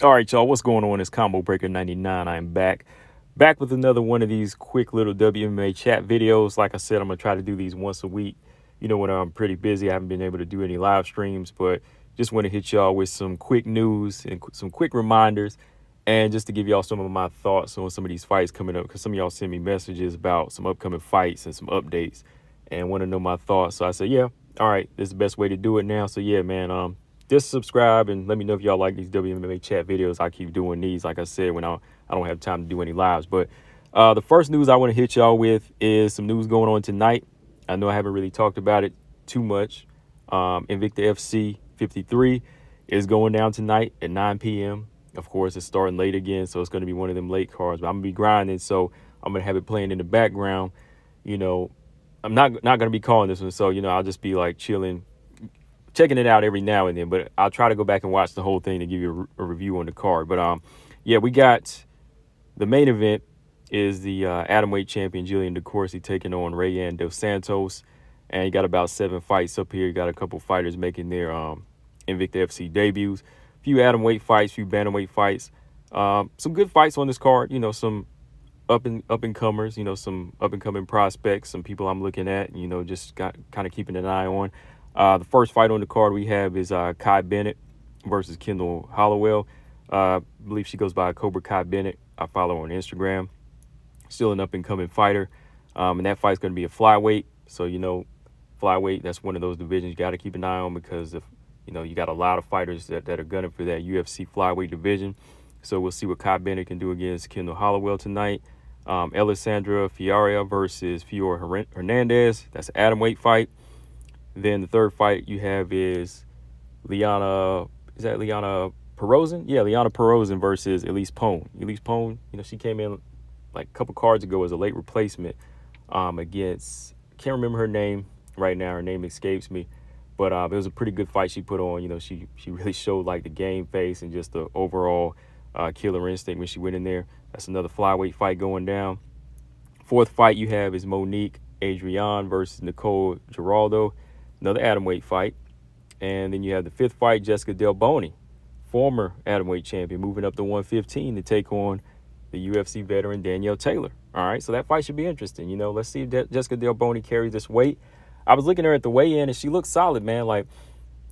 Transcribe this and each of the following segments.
All right, y'all, what's going on? It's Combo Breaker 99. I'm back with another one of these quick little WMMA chat videos. Like I said, I'm going to try to do these once a week. You know, when I'm pretty busy, I haven't been able to do any live streams, but just want to hit y'all with some quick news and some quick reminders, and just to give y'all some of my thoughts on some of these fights coming up, because some of y'all send me messages about some upcoming fights and some updates and want to know my thoughts. So I said, yeah, all right, this is the best way to do it now. So yeah, man, just subscribe and let me know if y'all like these WMMA chat videos. I keep doing these, like I said, when I don't have time to do any lives. But the first news I want to hit y'all with is some news going on tonight. I know I haven't really talked about it too much. INVICTA FC 53 is going down tonight at 9 p.m. Of course, it's starting late again, so it's going to be one of them late cards. But I'm going to be grinding, so I'm going to have it playing in the background. You know, I'm not going to be calling this one, so, you know, I'll just be like chilling, checking it out every now and then, but I'll try to go back and watch the whole thing to give you a review on the card. But yeah, we got the main event is the atomweight champion Jillian DeCourcy taking on Rayan dos Santos, and you got about 7 fights up here. You got a couple fighters making their INVICTA FC debuts, a few atomweight fights, a few bantamweight fights, some good fights on this card. You know, some up and comers, you know, some up and coming prospects, some people I'm looking at, you know, just kind of keeping an eye on. The first fight on the card we have is Kai Bennett versus Kendall Hollowell. I believe she goes by Cobra Kai Bennett. I follow her on Instagram. Still an up-and-coming fighter. And that fight's going to be a flyweight. So, you know, flyweight, that's one of those divisions you got to keep an eye on, because, you know, you got a lot of fighters that are gunning for that UFC flyweight division. So we'll see what Kai Bennett can do against Kendall Hollowell tonight. Alessandra Fiora versus Fiora Hernandez. That's an atomweight fight. Then the third fight you have is Liana Perozin? Yeah, Liana Perozin versus Elise Pone. Elise Pone, you know, she came in like a couple cards ago as a late replacement against, can't remember her name right now. Her name escapes me. But it was a pretty good fight she put on. You know, she really showed like the game face and just the overall killer instinct when she went in there. That's another flyweight fight going down. Fourth fight you have is Monique Adrian versus Nicole Giraldo. Another atomweight fight. And then you have the fifth fight, Jessica Del Boni, former atomweight champion, moving up to 115 to take on the UFC veteran Danielle Taylor. All right, so that fight should be interesting. You know, let's see if Jessica Del Boni carries this weight. I was looking at her at the weigh-in, and she looks solid, man. Like,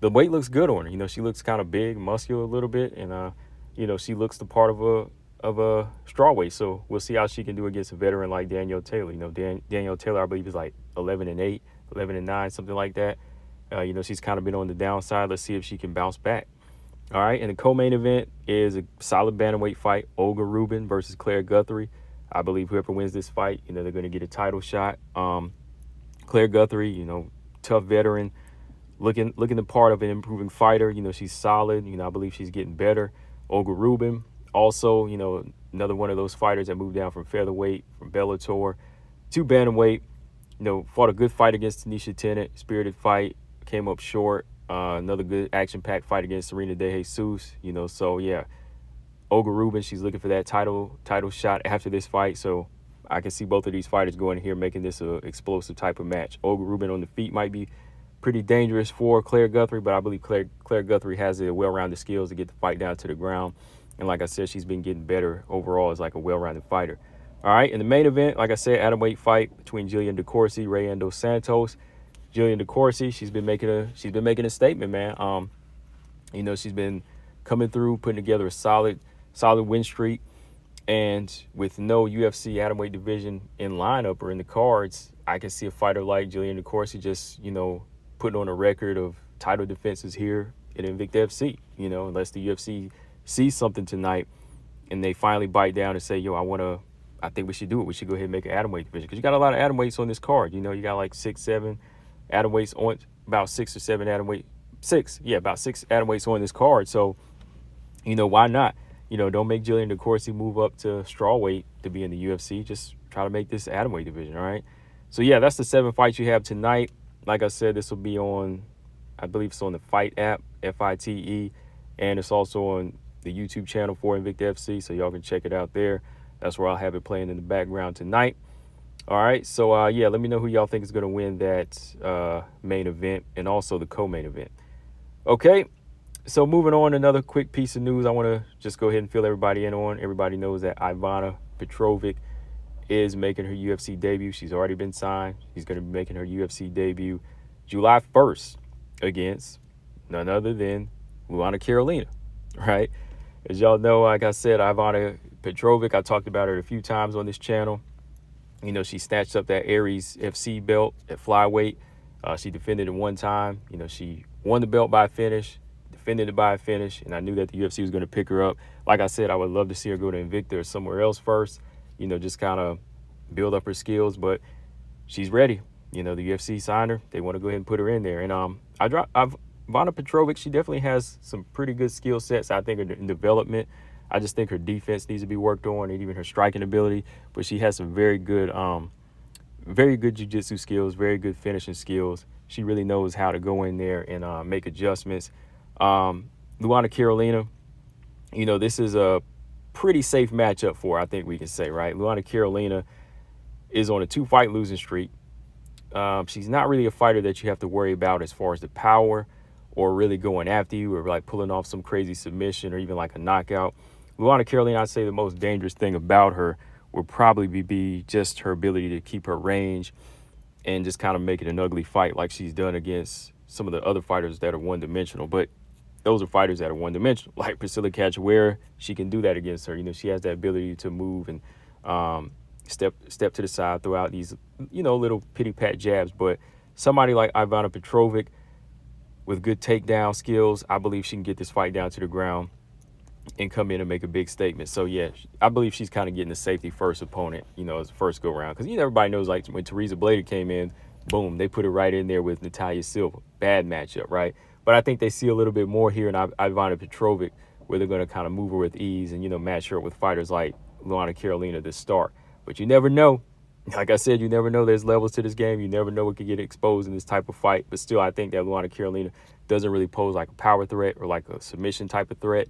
the weight looks good on her. You know, she looks kind of big, muscular a little bit, and, you know, she looks the part of a strawweight. So we'll see how she can do against a veteran like Danielle Taylor. You know, Danielle Taylor, I believe, is like 11-8, 11-9, something like that. You know, she's kind of been on the downside. Let's see if she can bounce back. All right, and the co-main event is a solid bantamweight fight, Olga Rubin versus Claire Guthrie. I believe whoever wins this fight, you know, they're going to get a title shot. Claire Guthrie, you know, tough veteran, looking the part of an improving fighter. You know, she's solid. You know, I believe she's getting better. Olga Rubin, also, you know, another one of those fighters that moved down from featherweight, from Bellator to bantamweight. You know, fought a good fight against Tanisha Tennant, spirited fight, came up short. Another good action-packed fight against Serena De Jesus. You know, so yeah, Olga Rubin, she's looking for that title shot after this fight. So I can see both of these fighters going here making this a explosive type of match. Olga Rubin on the feet might be pretty dangerous for Claire Guthrie, but I believe Claire Guthrie has the well-rounded skills to get the fight down to the ground. And like I said, she's been getting better overall as like a well-rounded fighter. All right, in the main event, like I said, atomweight fight between Jillian DeCourcy, Rayan dos Santos. Jillian DeCourcy, she's been making a statement, man. You know, she's been coming through, putting together a solid win streak, and with no UFC atomweight division in lineup or in the cards, I can see a fighter like Jillian DeCourcy just, you know, putting on a record of title defenses here at INVICTA FC. You know, unless the UFC sees something tonight and they finally bite down and say, yo, I think we should do it. We should go ahead and make an atomweight division, because you got a lot of atomweights on this card. You know, you got like 6-7 atomweights on, about 6 or 7 atomweight, about 6 atomweights on this card. So, you know, why not? You know, don't make Jillian DeCourcy move up to strawweight to be in the UFC. Just try to make this atomweight division, all right? So, yeah, that's the 7 fights you have tonight. Like I said, this will be on, I believe it's on the Fight app, FITE, and it's also on the YouTube channel for INVICTA FC, so y'all can check it out there. That's where I'll have it playing in the background tonight. All right, so yeah, let me know who y'all think is going to win that main event and also the co-main event. Okay, So moving on, another quick piece of news I want to just go ahead and fill everybody in on. Everybody knows that Ivana Petrovic is making her UFC debut. She's already been signed. She's going to be making her UFC debut July 1st against none other than Luana Carolina, right? As y'all know, like I said, Ivana Petrovic, I talked about her a few times on this channel. You know, she snatched up that Aries FC belt at flyweight. She defended it one time. You know, she won the belt by a finish, defended it by a finish, and I knew that the UFC was going to pick her up. Like I said, I would love to see her go to Invicta or somewhere else first, you know, just kind of build up her skills, but she's ready. You know, the UFC signed her. They want to go ahead and put her in there. And Ivana Petrovic, she definitely has some pretty good skill sets, I think, in development. I just think her defense needs to be worked on, and even her striking ability. But she has some very good jiu-jitsu skills, very good finishing skills. She really knows how to go in there and make adjustments. Luana Carolina, you know, this is a pretty safe matchup for her, I think we can say, right? Luana Carolina is on a 2-fight losing streak. She's not really a fighter that you have to worry about as far as the power or really going after you or like pulling off some crazy submission or even like a knockout. Luana Carolina, I'd say the most dangerous thing about her would probably be just her ability to keep her range and just kind of make it an ugly fight like she's done against some of the other fighters that are one-dimensional. But those are fighters that are one-dimensional. Like Priscilla Cachoeira, she can do that against her. You know, she has that ability to move and step to the side, throw out these, you know, little pity-pat jabs. But somebody like Ivana Petrovic with good takedown skills, I believe she can get this fight down to the ground and come in and make a big statement. So, yeah, I believe she's kind of getting the safety first opponent, you know, as the first go-around. Because, you know, everybody knows, like, when Teresa Blader came in, boom, they put it right in there with Natalia Silva. Bad matchup, right? But I think they see a little bit more here in Ivana Petrovic where they're going to kind of move her with ease and, you know, match her up with fighters like Luana Carolina to start. But you never know. Like I said, you never know. There's levels to this game. You never know what could get exposed in this type of fight. But still, I think that Luana Carolina doesn't really pose like a power threat or like a submission type of threat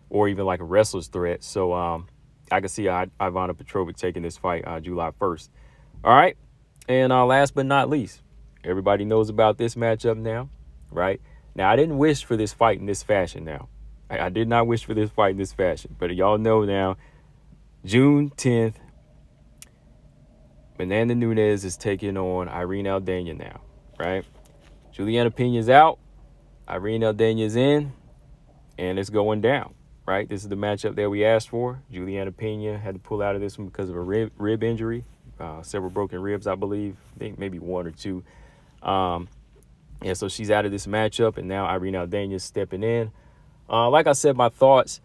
or even like a wrestler's threat. So I can see Ivana Petrovic taking this fight July 1st. All right. And last but not least, everybody knows about this matchup now, right? Now, I didn't wish for this fight in this fashion now. I did not wish for this fight in this fashion. But y'all know now, June 10th, Amanda Nunes is taking on Irene Aldana now, right? Juliana Pena's out. Irene Aldana's in. And it's going down, right? This is the matchup that we asked for. Juliana Pena had to pull out of this one because of a rib injury. Several broken ribs, I believe. I think maybe one or two. Yeah, so she's out of this matchup, and now Irene Aldana is stepping in. Like I said, my thoughts,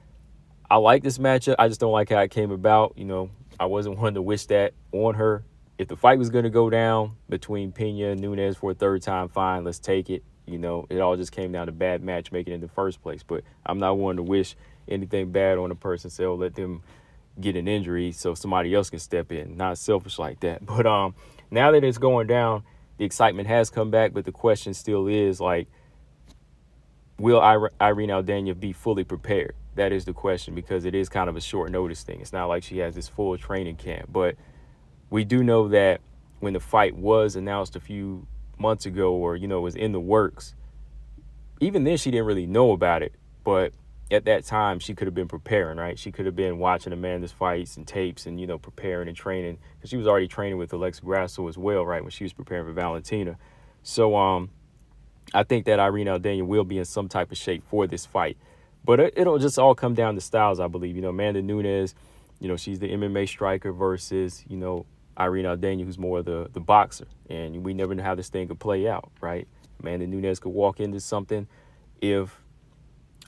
I like this matchup. I just don't like how it came about. You know, I wasn't one to wish that on her. If the fight was going to go down between Pena and Nunes for a third time, fine, let's take it. You know, it all just came down to bad matchmaking in the first place. But I'm not one to wish anything bad on a person, so let them get an injury so somebody else can step in. Not selfish like that. But now that it's going down, the excitement has come back, but the question still is, like, will Irene Aldana be fully prepared? That is the question, because it is kind of a short notice thing. It's not like she has this full training camp. But we do know that when the fight was announced a few months ago, or, you know, was in the works, even then she didn't really know about it. But at that time, she could have been preparing, right? She could have been watching Amanda's fights and tapes and, you know, preparing and training, because she was already training with Alexa Grasso as well, right, when she was preparing for Valentina. So I think that Irene Aldana will be in some type of shape for this fight. But it'll just all come down to styles, I believe. You know, Amanda Nunes, you know, she's the MMA striker versus, you know, Irene Aldana, who's more the boxer. And we never know how this thing could play out, right? Amanda Nunes could walk into something if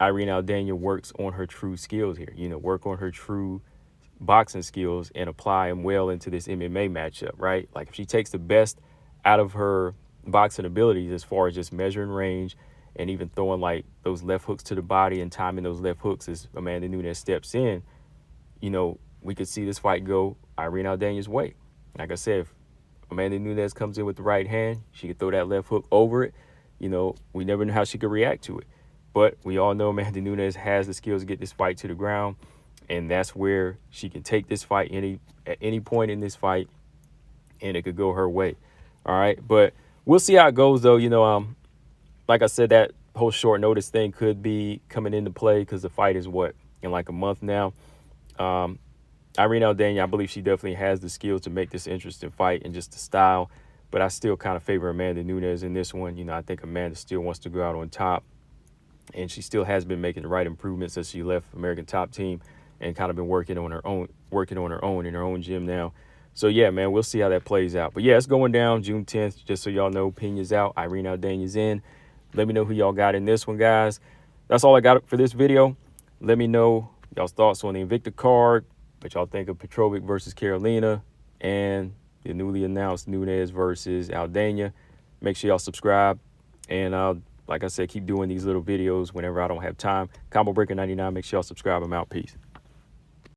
Irene Aldana works on her true skills here, you know, work on her true boxing skills and apply them well into this MMA matchup, right? Like, if she takes the best out of her boxing abilities as far as just measuring range and even throwing like those left hooks to the body and timing those left hooks as Amanda Nunes steps in, you know, we could see this fight go Irene Aldana's way. Like I said, if Amanda Nunes comes in with the right hand, she could throw that left hook over it. You know, we never know how she could react to it. But we all know Amanda Nunes has the skills to get this fight to the ground, and that's where she can take this fight at any point in this fight, and it could go her way. All right, but we'll see how it goes, though. You know, like I said, that whole short notice thing could be coming into play because the fight is what, in like a month now. Irene Aldana, I believe she definitely has the skills to make this interesting fight and just the style, but I still kind of favor Amanda Nunes in this one. You know, I think Amanda still wants to go out on top, and she still has been making the right improvements since she left American Top Team and kind of been working on her own in her own gym now. So yeah, man, we'll see how that plays out. But yeah, it's going down June 10th. Just so y'all know, Pena's out, Irene Aldana's in. Let me know who y'all got in this one, guys. That's all I got for this video. Let me know y'all's thoughts on the Invicta card, what y'all think of Petrovic versus Carolina, and the newly announced Nunes versus Aldana. Make sure y'all subscribe, and like I said, keep doing these little videos whenever I don't have time. Combo Breaker 99, make sure y'all subscribe. I'm out. Peace.